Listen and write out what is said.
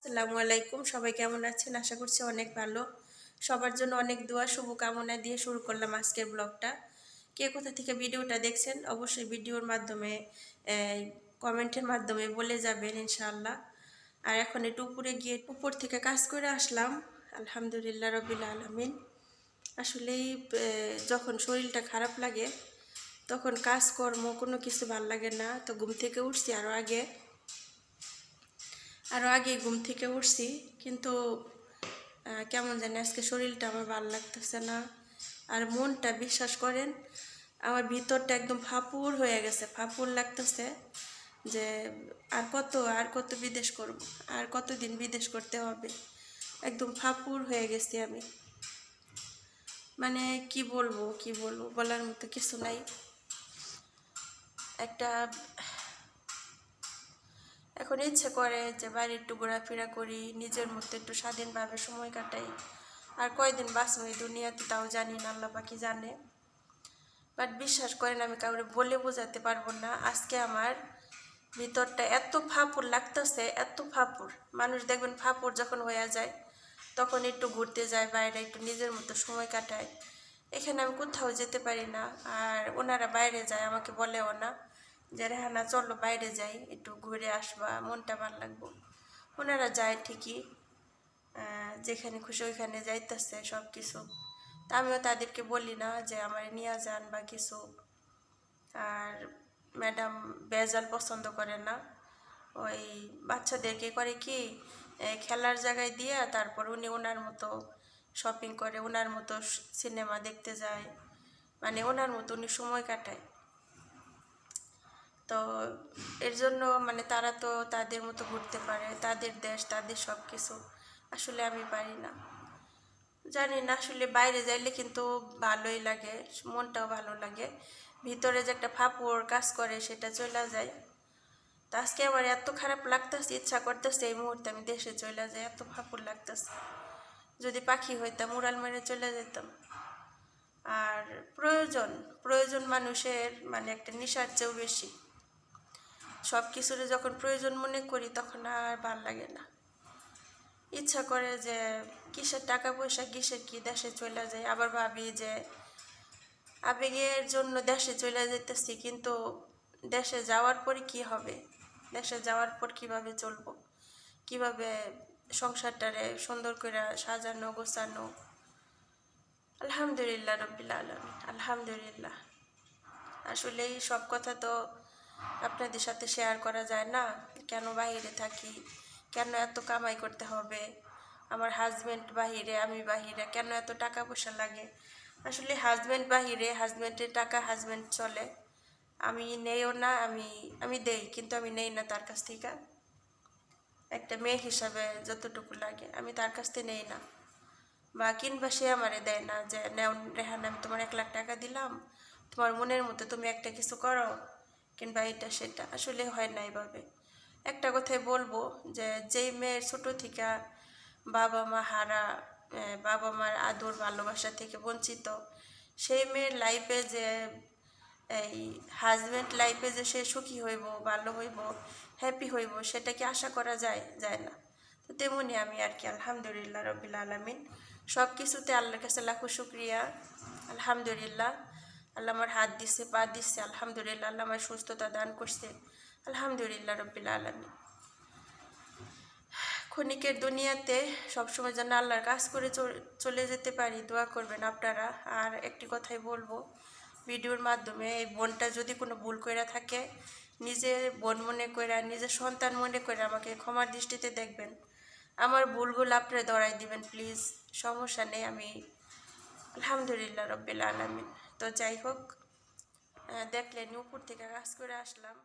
আসসালামু আলাইকুম, সবাই কেমন আছেন? আশা করছি অনেক ভালো। সবার জন্য অনেক দোয়া শুভকামনা দিয়ে শুরু করলাম আজকের ব্লগটা। কে কোথা থেকে ভিডিওটা দেখছেন অবশ্যই ভিডিওর মাধ্যমে কমেন্টের মাধ্যমে বলে যাবেন ইনশাআল্লাহ। আর এখন একটু উপরে গিয়ে উপর থেকে কাজ করে আসলাম। আলহামদুলিল্লাহ রবিল আলামিন। আসলেই যখন শরীরটা খারাপ লাগে তখন কাজকর্ম কোনো কিছু ভাল লাগে না। তো ঘুম থেকে উঠছি আরও আগে ঘুম থেকে উঠছি, কিন্তু কেমন জানি আজকে শরীরটা আমার ভালো লাগতেছে না। আর মনটা বিশ্বাস করেন আমার ভিতরটা একদম ফাপুর হয়ে গেছে, ফাপুর লাগতেছে যে আর কত বিদেশ করব, আর কতদিন বিদেশ করতে হবে। একদম ফাপুর হয়ে গেছি আমি, মানে কি বলবো বলার মতো কিছু নাই। একটা এখন ইচ্ছে করে যে বাইরে একটু ঘোরাফেরা করি, নিজের মধ্যে একটু স্বাধীনভাবে সময় কাটাই। আর কয়দিন বাঁচবো এই দুনিয়াতে তাও জানি না, আল্লাহ পাকি জানে। বাট বিশ্বাস করেন আমি কাউরে বলে বোঝাতে পারবো না, আজকে আমার ভিতরটা এত ফাঁপুর লাগতেছে, এত ফাঁপুর। মানুষ দেখবেন ফাঁপুর যখন হয়ে যায় তখন একটু ঘুরতে যায় বাইরে, একটু নিজের মতো সময় কাটায়। এখানে আমি কোথাও যেতে পারি না, আর ওনারা বাইরে যায় আমাকে বলেও না যে রেহানা চলো বাইরে যাই, একটু ঘুরে আসবা, মনটা ভালো লাগবো। ওনারা যায় ঠিকই, যেখানে খুশি ওইখানে যাইতেছে সব কিছু। তা আমিও তাদেরকে বলি না যে আমার নিয়ে যান বা কিছু। আর ম্যাডাম ভেজাল পছন্দ করে না, ওই বাচ্চাদেরকে করে কি খেলার জায়গায় দিয়ে তারপর উনি ওনার মতো শপিং করে, ওনার মতো সিনেমা দেখতে যায়, মানে ওনার মতো উনি সময় কাটায়। তো এর জন্য মানে তারা তো তাদের মতো ঘুরতে পারে, তাদের দেশ তাদের সব কিছু। আসলে আমি পারি না, জানি না। আসলে বাইরে যাইলে কিন্তু ভালোই লাগে, মনটাও ভালো লাগে, ভিতরে যে একটা ফাঁপড় কাজ করে সেটা চলে যায়। তো আজকে আমার এত খারাপ লাগতেছে, ইচ্ছা করতেছে এই মুহূর্তে আমি দেশে চলে যাই, এত ফাঁপড় লাগতেছে। যদি পাখি হইতাম উড়াল মেরে চলে যেতাম। আর প্রয়োজন প্রয়োজন মানুষের মানে একটা নেশার চেয়েও বেশি। সব কিছুরে যখন প্রয়োজন মনে করি তখন আর ভাল লাগে না, ইচ্ছা করে যে কিসের টাকা পয়সা কিসের কি দেশে চলে যায়। আবার ভাবি যে আবেগের জন্য দেশে চলে যেতেছি, কিন্তু দেশে যাওয়ার পরে কি হবে, দেশে যাওয়ার পর কিভাবে চলবো, কিভাবে সংসারটারে সুন্দর করে সাজানো গোছানো। আলহামদুলিল্লাহ রব্বিল আলামিন, আলহামদুলিল্লাহ। আসলে এই সব কথা তো আপনাদের সাথে শেয়ার করা যায় না। কেন বাহিরে থাকি, কেন এত কামাই করতে হবে, আমার হাজব্যান্ড বাহিরে আমি বাহিরে, কেন এত টাকা পয়সা লাগে। আসলে হাজব্যান্ড বাহিরে, হাজব্যান্ডের টাকা হাজব্যান্ড চলে, আমি নেইও না। আমি দেই কিন্তু আমি নেই না তার কাছ থেকে। একটা মেয়ে হিসাবে যতটুকু লাগে আমি তার কাছ থেকে নেই না, বা কিংবা সে আমারে দেয় না যে নেও রেহান আমি তোমার 1 লাখ টাকা দিলাম, তোমার মনের মতো তুমি একটা কিছু করো, কিংবা এটা সেটা। আসলে হয় না এভাবে। একটা কথাই বলবো যে যেই মেয়ের ছোট থেকে বাবা মা হারা, বাবা মার আদর ভালোবাসা থেকে বঞ্চিত, সেই মেয়ের লাইফে যে এই হাজব্যান্ড লাইফে যে সে সুখী হইব, ভালো হইব, হ্যাপি হইব, সেটা কি আশা করা যায়? যায় না। তো তেমনি আমি আর কি, আলহামদুলিল্লাহ রবিল আলমিন। সব কিছুতে আল্লাহর কাছে লাখো শুক্রিয়া। আলহামদুলিল্লাহ, আল্লাহ আমার হাত দিচ্ছে, পা দিচ্ছে, আলহামদুলিল্লাহ। আল্লাহ আমার সুস্থতা দান করছে, আলহামদুলিল্লাহ রবিল আলমিন। ক্ষণিকের দুনিয়াতে সবসময় যেন আল্লাহর কাজ করে চলে যেতে পারি, দোয়া করবেন আপনারা। আর একটি কথাই বলবো ভিডিওর মাধ্যমে, এই বোনটা যদি কোনো ভুল করে থাকে, নিজের বোন মনে করে, নিজের সন্তান মনে করে আমাকে ক্ষমার দৃষ্টিতে দেখবেন। আমার ভুলগুলো আপনারা ধরাই দিবেন প্লিজ, সমস্যা নেই। আমি আলহামদুলিল্লাহ রব্বিল আলামিন। তো যাই হোক, দেখলেন উপর থেকে কাজ করে আসলাম।